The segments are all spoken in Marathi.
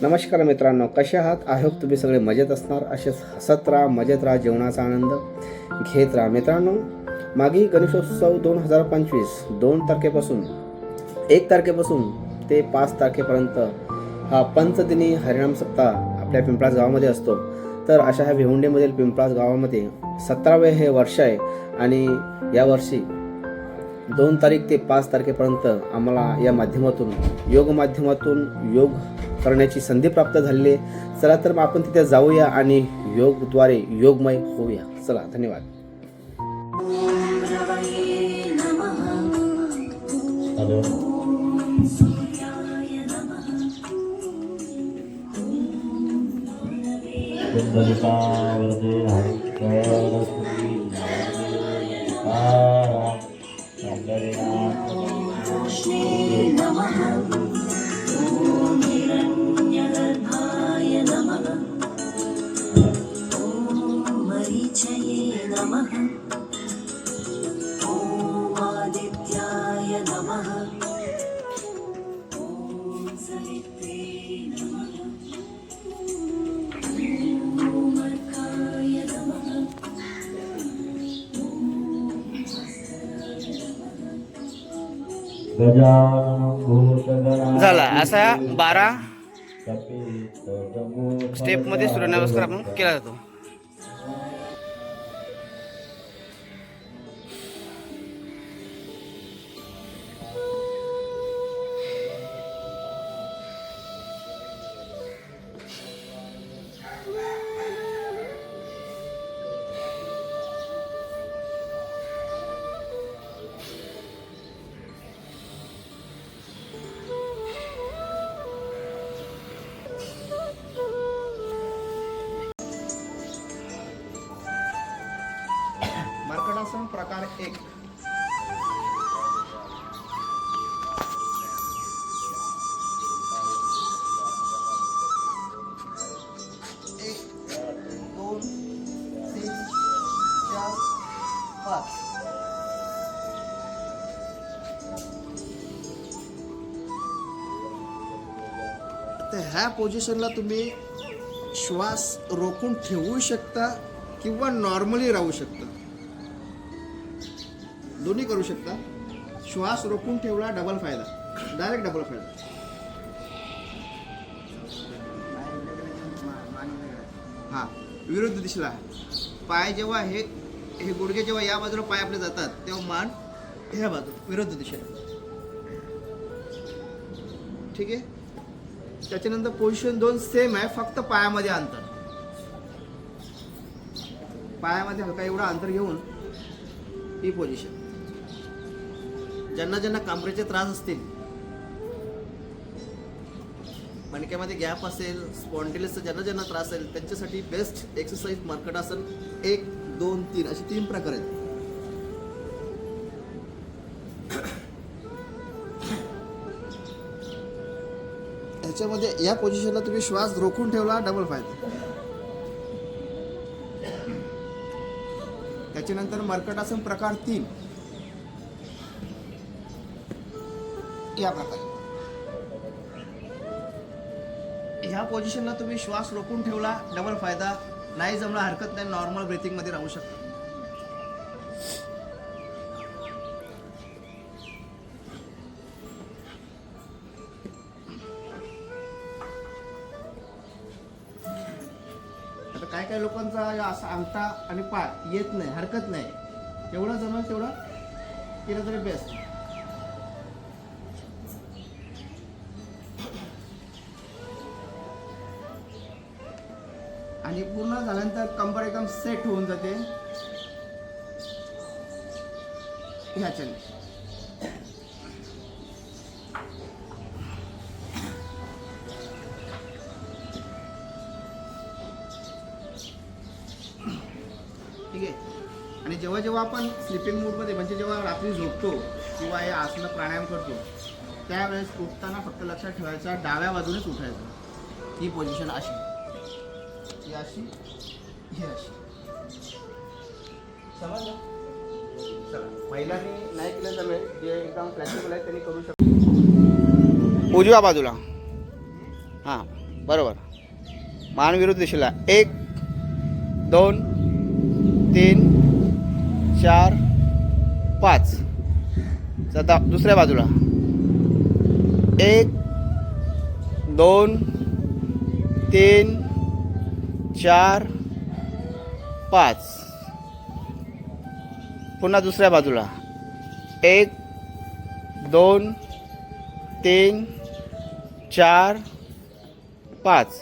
नमस्कार मित्रांनो, कसे आहात? आय होप तुम्ही सगळे मजेत असणार. असेच हसत राहा, मजेत राहा, जेवणाचा आनंद घेत राहा. मित्रांनो, मागे गणेशोत्सव 2025 1 तारखेपासून ते 5 तारखेपर्यंत हा पंचदिनी हरिनाम सप्ताह आपल्या पिंपळास गावामध्ये असतो. तर अशा ह्या भिवंडीमधील पिंपळास गावामध्ये 17वे हे वर्ष आहे आणि यावर्षी 2 तारीख ते 5 तारखेपर्यंत आम्हाला या माध्यमातून योग करण्याची संधी प्राप्त झालेली आहे. चला तर मग आपण तिथे जाऊया आणि योगद्वारे योगमय होऊया. चला, धन्यवाद. हॅलो. कुंडलिकावरदे हरिकरस्वी नारायण पंढरीनाथ नमः. ओम हिरण्यगर्भाय नमः. ओम मरीचये नमः. ओम आदित्याय नमः. ओम सवित्रे नमः. ओम अर्काय नमः. गजाननं भूतगणाधिपं झाला असा 12 स्टेप मध्ये सूर्यनमस्कार आपण केला जातो. मर्कटासन प्रकार 1. तर ह्या पोझिशनला तुम्ही श्वास रोखून ठेवू शकता किंवा नॉर्मली राहू शकता, दोन्ही करू शकता. श्वास रोखून ठेवला डबल फायदा, डायरेक्ट डबल फायदा. हां, विरुद्ध दिशेला पाय जेव्हा हे गुडघे जेव्हा या बाजूला पाय आपले जातात तेव्हा मान ह्या बाजूला विरुद्ध दिशेला. ठीक आहे. त्याच्यानंतर पोझिशन 2 सेम आहे, फक्त पायामध्ये अंतर. पायामध्ये हलका एवढा अंतर घेऊन ही पोझिशन. ज्यांना कमरेचे त्रास असतील, मणक्यामध्ये गॅप असेल, स्पॉन्डिलिसचा ज्यांना त्रास असेल त्यांच्यासाठी बेस्ट एक्सरसाइज मर्कटासन 1, 2, 3 असे 3 प्रकार आहेत. ह्याच्यामध्ये या पोझिशनला तुम्ही श्वास रोखून ठेवला डबल फायदा. त्याच्यानंतर मर्कटासन प्रकार 3 या प्रकारे. ह्या पोझिशनला तुम्ही श्वास रोखून ठेवला डबल फायदा, नाही जमला हरकत नाही, नॉर्मल ब्रीथिंग मध्ये राहू शकता. आता काय लोकांचा असा अंगठा आणि पाय येत नाही, हरकत नाही, जेवढं जमेल तेवढं केलं तरी बेस्ट. आणि पूर्ण झाल्यानंतर कंबर एकदम सेट होऊन जाते ह्याच्याने. ठीक आहे. आणि जेव्हा आपण स्लिपिंग मूडमध्ये म्हणजे जेव्हा रात्री झोपतो किंवा हे आसन प्राणायाम करतो त्यावेळेस उठताना फक्त लक्षात ठेवायचं डाव्या बाजूनेच उठायचं. ही पोझिशन अशी, ही अशी, ही अशी. समजलं? चला, महिलांनी नाही केलं जमेल, जे एकदम फ्लेक्सिबल आहे त्यांनी करू शकतो. उजव्या बाजूला. हां, बरोबर. मान विरुद्ध दिशेला 1 2 3 4 5. आता दुसऱ्या बाजूला 1 2 3 4 5. पुन्हा दुसऱ्या बाजूला 1 2 3 4 5.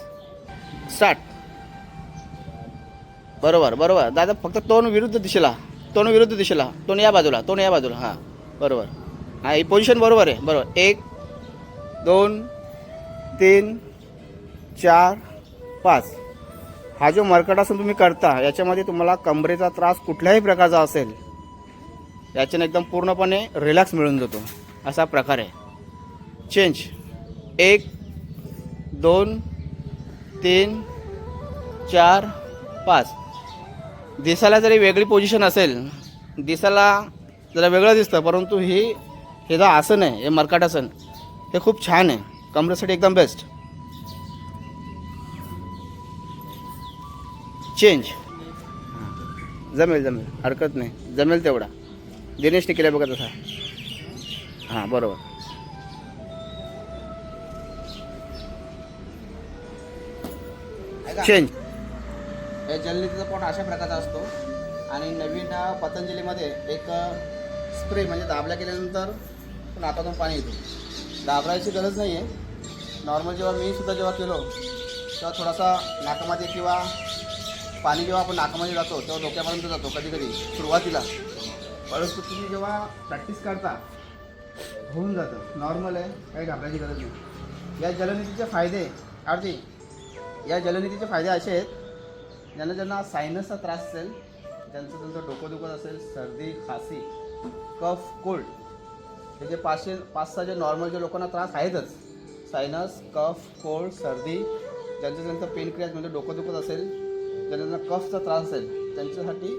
स्टार्ट. बरोबर बरोबर दादा, फक्त तोंड विरुद्ध दिशेला, तोंड विरुद्ध दिशेला, तोंड या बाजूला, तोंड या बाजूला. हां बरोबर. हां ही पोझिशन बरोबर आहे. बरोबर. 1 2 3 4 5. हा जो मर्कटासन तुम्ही करता याच्यामध्ये तुम्हाला कमरेचा त्रास कुठल्याही प्रकारचा असेल याच्याने एकदम पूर्णपणे रिलॅक्स मिळून जातो. असा प्रकार आहे. चेंज. 1 2 3 4 5. दिसायला जरी वेगळी पोझिशन असेल, दिसायला जरा वेगळं दिसतं, परंतु हे जे आसन आहे, हे मर्कटासन, हे खूप छान आहे. कमरेसाठी एकदम बेस्ट. चेंज. जमेल जमेल, हरकत नाही, जमेल तेवढा. दिनेशने केलं बघा तसा. हां बरोबर. चेंज. हे जलनीतीचा पोट अशा प्रकारचा असतो आणि नवीन पतंजलीमध्ये एक स्प्रे म्हणजे दाबल्या केल्यानंतर नाकातून पाणी येतो. दाबरायची गरज नाही आहे. नॉर्मल जेव्हा मी सुद्धा जेव्हा केलो तेव्हा थोडासा नाकामध्ये किंवा पाणी जेव्हा आपण नाकामध्ये जातो तेव्हा डोक्यापर्यंत जातो कधी कधी सुरुवातीला. परंतु तुम्ही जेव्हा प्रॅक्टिस करता होऊन जातं. नॉर्मल आहे, काही घाबरायची गरज नाही. या जलनीतीचे फायदे आरती, या जलनीतीचे फायदे असे आहेत, ज्यांना सायनसचा त्रास असेल, त्यांचं डोकं दुखत असेल, सर्दी खासी कफ कोल्ड, हे जे 5-6 जे नॉर्मल जे लोकांना त्रास आहेतच, सायनस कफ कोल्ड सर्दी, ज्यांचं पेनक्रियाज म्हणजे डोकं दुखत असेल, ज्यांना कफचा त्रास असेल, त्यांच्यासाठी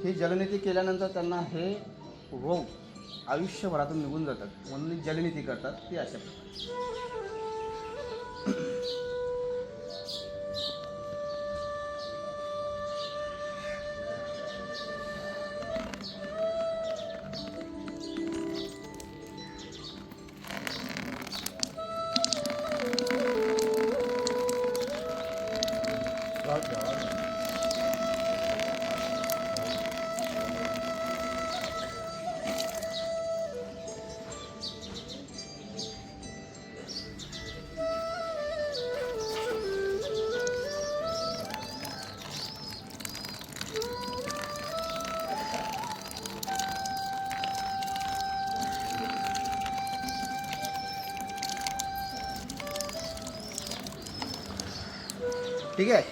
ही जलनीती केल्यानंतर त्यांना हे रोग आयुष्यभरातून निघून जातात. म्हणून जलनीती करतात ती अशा प्रकारे. ठीक आहे.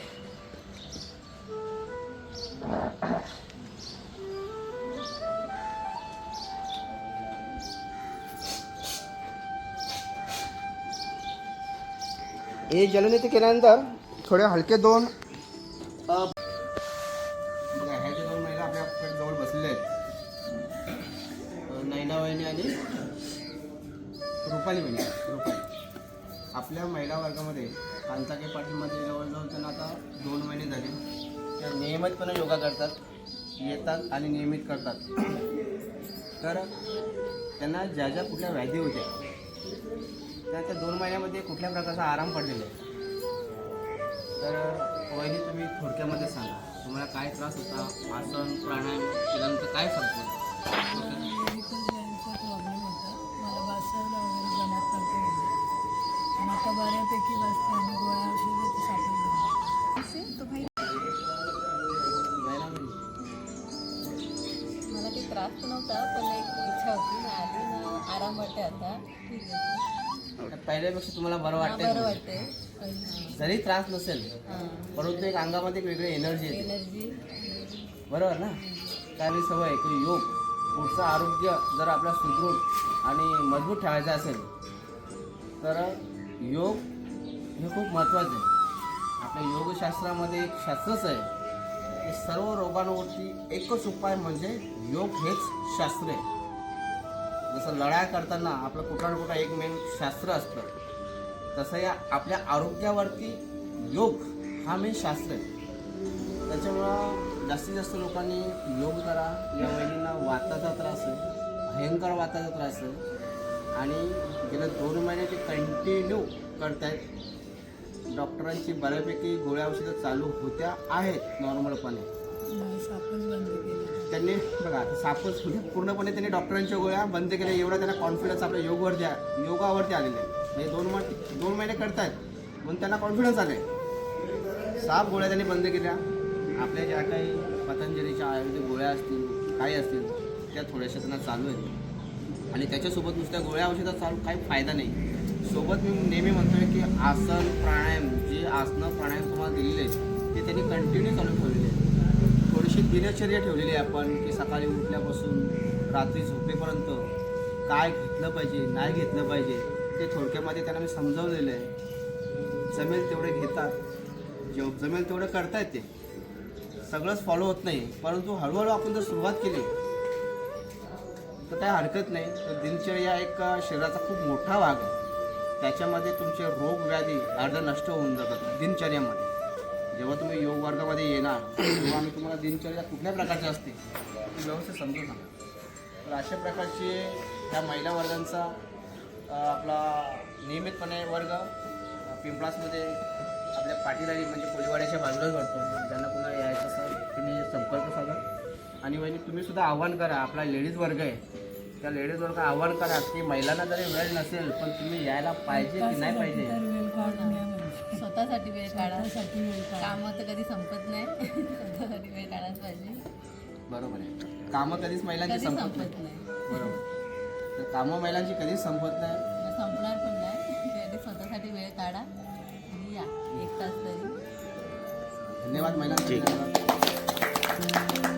हे जलनीती केल्यानंतर थोडे हलके दोन बघा, ह्या जे 2 महिला आपल्या जवळ बसलेल्या आहेत, नैना वहिनी आणि रुपाली वहिनी. आपल्या महिला वर्गामध्ये कांचाके पाटीलमध्ये जवळजवळ त्यांना आता 2 महिने झाले. त्या नियमितपणे योगा करतात, येतात आणि नियमित करतात. तर त्यांना ज्या ज्या कुठल्या व्याधी होत्या त्या 2 महिन्यामध्ये कुठल्या प्रकारचा आराम पडलेला आहे. तर वहिनी तुम्ही थोडक्यामध्ये सांगा, तुम्हाला काय त्रास होता, आसन प्राणायाम केल्यानंतर काय फरक पडला? प्रॉब्लेम होता मला, बसायला वगैरे जमत नव्हते आणि आता बऱ्यापैकी बसते आणि गोळ्या औषधं सापडले. मला काही त्रास तर नव्हता, पण एक इच्छा होती ना, आली ना आराम वाटते आता. ठीक आहे, पहिल्यापेक्षा तुम्हाला बरं बरं वाटतंय? वाटते. जरी त्रास नसेल हां, परंतु एक अंगामध्ये एक वेगळी एनर्जी येते, एनर्जी. बरोबर ना? त्यावेळी सवय की योग पुढचं आरोग्य जर आपल्या सुदृढ आणि मजबूत ठेवायचं असेल तर योग हे खूप महत्त्वाचं आहे. आपल्या योगशास्त्रामध्ये एक शास्त्रच आहे की सर्व रोगांवरती एकच उपाय म्हणजे योग हेच शास्त्र आहे. जसं लढाई करताना आपलं कुठं ना कुठं एक मेन शास्त्र असतं, तसं या आपल्या आरोग्यावरती योग हा मेन शास्त्र आहे. त्याच्यामुळं जास्तीत जास्त लोकांनी योग करा. या वहिनींना वाताचा त्रास आहे, भयंकर वाताचा त्रास आहे आणि गेल्या 2 महिने ते कंटिन्यू करतायत. डॉक्टरांची बऱ्यापैकी गोळ्या औषधं चालू होत्या आहेत नॉर्मलपणे. नाही, सापच बंद केलं. त्यांनी बघा आता सापच पूर्णपणे त्यांनी डॉक्टरांच्या गोळ्या बंद केल्या. एवढा त्यांना कॉन्फिडन्स आपल्या योगावरती आलेला आहे. म्हणजे 2 महिने करतायत म्हणून त्यांना कॉन्फिडन्स आले. 7 गोळ्या त्यांनी बंद केल्या. आपल्या ज्या काही पतंजलीच्या आयुर्वेदिक गोळ्या असतील काही असतील त्या थोड्याशा त्यांना चालू आहेत आणि त्याच्यासोबत नुसत्या गोळ्या औषधात चालू काही फायदा नाही. सोबत मी नेहमी म्हणतोय की आसन प्राणायाम, जे आसनं प्राणायाम तुम्हाला दिलेले आहेत ते त्यांनी कंटिन्यू चालू ठेवलेले आहेत. थोडीशी दिनचर्या ठेवलेली आहे आपण की सकाळी उठल्यापासून रात्री झोपेपर्यंत काय घेतलं पाहिजे नाही घेतलं पाहिजे ते थोडक्यामध्ये त्यांना मी समजावलेलं आहे. जमेल तेवढे घेतात, जमेल तेवढं करतायत. ते सगळंच फॉलो होत नाही, परंतु हळूहळू आपण जर सुरुवात केली तर काय हरकत नाही. तर दिनचर्या एक शरीराचा खूप मोठा भाग आहे. त्याच्यामध्ये तुमचे रोग व्याधी अर्ध नष्ट होऊन जातात दिनचर्यामध्ये. जेव्हा तुम्ही योग वर्गामध्ये येणार तेव्हा आम्ही तुम्हाला दिनचर्या कुठल्या प्रकारची असते ती व्यवस्थित समजून सांगा. तर अशा प्रकारचे ह्या महिला वर्गांचा आपला नियमितपणे वर्ग पिंपळासमध्ये आपल्या पाटीलारी म्हणजे कोळीवाड्याच्या बाजूलाच भरतो. ज्यांना पुन्हा यायचं असेल तुम्ही संपर्क साधा. आणि वहिनी तुम्ही सुद्धा आव्हान करा, आपला लेडीज वर्ग आहे त्या लेडीज वर्ग आव्हान करा की महिलांना जरी वेळ नसेल पण तुम्ही यायला पाहिजे की नाही पाहिजे. तर वेळ काढून या म्हणजे. स्वतःसाठी वेळ काढा. स्वतःसाठी वेळ काढा. कामं तर कधी संपत नाही. स्वतःसाठी वेळ काढायला पाहिजे. बरोबर आहे. कामं कधीच महिलांची कधी संपत संपत नाही. नाही. बरोबर. तर कामं महिलांची कधीच संपत नाही. संपणार पण नाही. कधी स्वतःसाठी वेळ काढा आणि या 1 तास तरी. धन्यवाद महिलांचे. धन्यवाद.